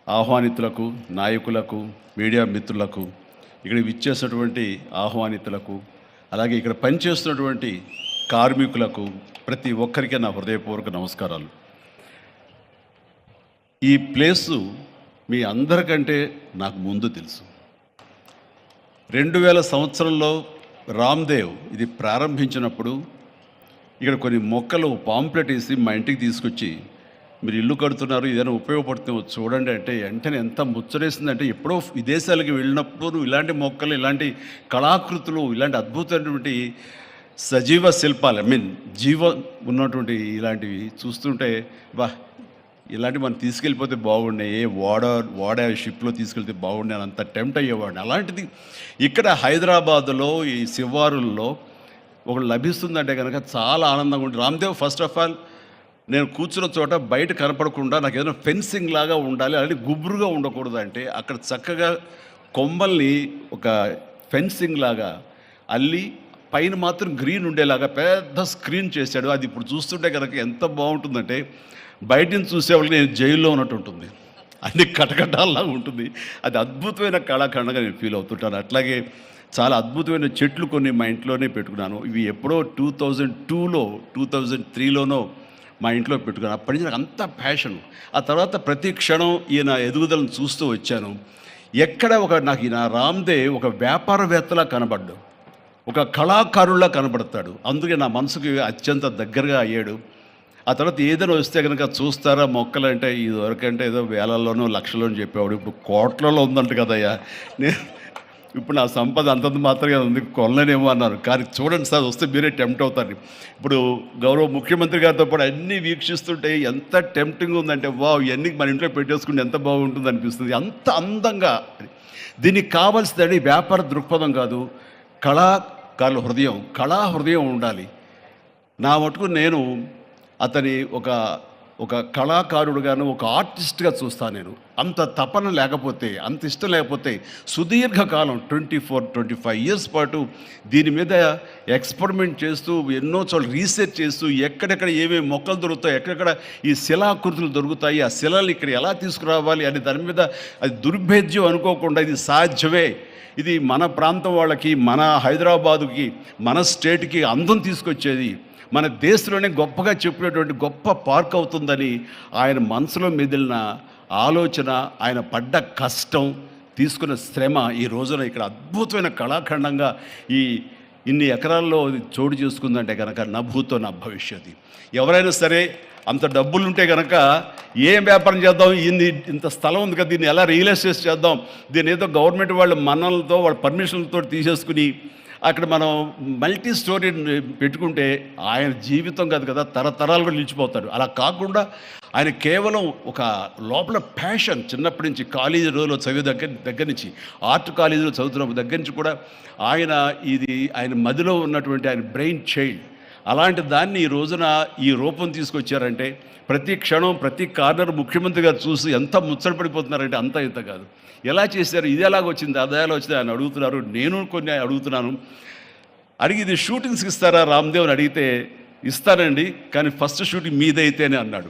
ఆహ్వానితులకు, నాయకులకు, మీడియా మిత్రులకు, ఇక్కడ విచ్చేసినటువంటి ఆహ్వానితులకు, అలాగే ఇక్కడ పనిచేస్తున్నటువంటి కార్మికులకు, ప్రతి ఒక్కరికి నా హృదయపూర్వక నమస్కారాలు. ఈ ప్లేసు మీ అందరికంటే నాకు ముందు తెలుసు. 2000 సంవత్సరంలో రామ్దేవ్ ఇది ప్రారంభించినప్పుడు ఇక్కడ కొన్ని మొక్కలు పాంప్లెట్ వేసి మా ఇంటికి తీసుకొచ్చి, మీరు ఇల్లు కడుతున్నారు, ఏదైనా ఉపయోగపడుతుందో చూడండి అంటే వెంటనే ఎంత ముచ్చటేసిందంటే, ఎప్పుడో విదేశాలకు వెళ్ళినప్పుడు ఇలాంటి మొక్కలు, ఇలాంటి కళాకృతులు, ఇలాంటి అద్భుతమైనటువంటి సజీవ శిల్పాలు జీవం ఉన్నటువంటి ఇలాంటివి చూస్తుంటే ఇలాంటివి మనం తీసుకెళ్ళిపోతే బాగుండే, వాడ షిప్లో తీసుకెళ్తే బాగుండే అంత టెంప్ట్ అయ్యేవాడిని. అలాంటిది ఇక్కడ హైదరాబాదులో ఈ శివారుల్లో ఒకటి లభిస్తుందంటే కనుక చాలా ఆనందంగా ఉంటుంది. రామ్దేవ్ ఫస్ట్ ఆఫ్ ఆల్ నేను కూర్చున్న చోట బయట కనపడకుండా నాకు ఏదైనా ఫెన్సింగ్ లాగా ఉండాలి, అలాంటి గుబురుగా ఉండకూడదు అంటే అక్కడ చక్కగా కొమ్మల్ని ఒక ఫెన్సింగ్ లాగా అల్లి పైన మాత్రం గ్రీన్ ఉండేలాగా పెద్ద స్క్రీన్ చేశాడు. అది ఇప్పుడు చూస్తుంటే కనుక ఎంత బాగుంటుందంటే బయట నుంచి చూసేవాళ్ళకి నేను జైల్లో ఉన్నట్టు ఉంటుంది, అన్ని కటకటాల్లాగా ఉంటుంది. అది అద్భుతమైన కళాఖండగా నేను ఫీల్ అవుతుంటాను. అట్లాగే చాలా అద్భుతమైన చెట్లు కొన్ని మా ఇంట్లోనే పెట్టుకున్నాను. ఇవి ఎప్పుడో 2002లో 2003లోనో మా ఇంట్లో పెట్టుకున్నాను. అప్పటి నుంచి నాకు అంత ప్యాషన్. ఆ తర్వాత ప్రతి క్షణం ఈయన ఎదుగుదలను చూస్తూ వచ్చాను. ఎక్కడ నాకు ఈయన రామ్దేవ్ ఒక వ్యాపారవేత్తలా కనబడ్డాడు, ఒక కళాకారుల్లా కనబడతాడు. అందుకే నా మనసుకి అత్యంత దగ్గరగా అయ్యాడు. ఆ తర్వాత ఏదైనా వస్తే కనుక చూస్తారా మొక్కలు అంటే, ఇదివరకంటే ఏదో వేలల్లోనో లక్షల్లోనూ చెప్పేవాడు, ఇప్పుడు కోట్లలో ఉందంట కదయ్యా. నేను ఇప్పుడు నా సంపద అంతంత మాత్రమే ఉంది, కొనలేనేమో అన్నారు. కానీ చూడండి సార్, వస్తే మీరే టెంప్ట్ అవుతారు. ఇప్పుడు గౌరవ ముఖ్యమంత్రి గారితో పాటు అన్నీ వీక్షిస్తుంటే ఎంత టెంప్టింగ్ ఉందంటే, ఇవన్నీ మన ఇంట్లో పెట్టేసుకుంటే ఎంత బాగుంటుంది అనిపిస్తుంది. అంత అందంగా దీనికి కావాల్సిందని వ్యాపార దృక్పథం కాదు, కళా హృదయం ఉండాలి. నా మటుకు నేను అతని ఒక కళాకారుడుగాను, ఒక ఆర్టిస్ట్గా చూస్తాను. నేను అంత తపన లేకపోతే, అంత ఇష్టం లేకపోతే సుదీర్ఘకాలం 24-25 ఇయర్స్ పాటు దీని మీద ఎక్స్పెరిమెంట్ చేస్తూ, ఎన్నో చోట్ల రీసెర్చ్ చేస్తూ, ఎక్కడెక్కడ ఏమేమి మొక్కలు దొరుకుతాయి, ఎక్కడెక్కడ ఈ శిలాకృతులు దొరుకుతాయి, ఆ శిలలు ఇక్కడ ఎలా తీసుకురావాలి అని దాని మీద అది దుర్భేద్యం అనుకోకుండా ఇది సాధ్యమే, ఇది మన ప్రాంతం వాళ్ళకి, మన హైదరాబాదుకి, మన స్టేట్కి అందం తీసుకొచ్చేది, మన దేశంలోనే గొప్పగా చెప్పినటువంటి గొప్ప పార్క్ అవుతుందని ఆయన మనసులో మెదిలిన ఆలోచన, ఆయన పడ్డ కష్టం, తీసుకున్న శ్రమ ఈ రోజున ఇక్కడ అద్భుతమైన కళాఖండంగా ఇన్ని ఎకరాల్లో చోటు చేసుకుందంటే కనుక నభూతో నా భవిష్యత్తు. ఎవరైనా సరే అంత డబ్బులు ఉంటే కనుక ఏం వ్యాపారం చేద్దాం, ఇంత స్థలం ఉంది కదా, దీన్ని ఎలా రియల్ ఎస్టేట్ చేద్దాం, దీన్ని ఏదో గవర్నమెంట్ వాళ్ళ మన్నలతో వాళ్ళ పర్మిషన్లతో తీసేసుకుని అక్కడ మనం మల్టీ స్టోరీ పెట్టుకుంటే ఆయన జీవితం కాదు కదా, తరతరాలు కూడా నిలిచిపోతాడు. అలా కాకుండా ఆయన కేవలం ఒక లోపల ప్యాషన్, చిన్నప్పటి నుంచి కాలేజీ రోజులో చదివే దగ్గర నుంచి, ఆర్ట్ కాలేజీలో చదువుతున్న దగ్గర నుంచి కూడా ఆయన మదిలో ఉన్నటువంటి ఆయన బ్రెయిన్ చైల్డ్, అలాంటి దాన్ని ఈ రోజున ఈ రూపం తీసుకొచ్చారంటే ప్రతి క్షణం, ప్రతి కార్నర్ ముఖ్యమంత్రి గారు చూసి ఎంత ముచ్చటపడిపోతున్నారంటే అంత ఇంత కాదు. ఎలా చేశారు, ఇది ఎలాగొచ్చింది, అది ఎలా వచ్చింది అని అడుగుతున్నారు. నేను కొన్ని అడుగుతున్నాను. అడిగి ఇది షూటింగ్స్కి ఇస్తారా రామ్దేవ్ అని అడిగితే, ఇస్తానండి, కానీ ఫస్ట్ షూటింగ్ మీదైతేనే అన్నాడు.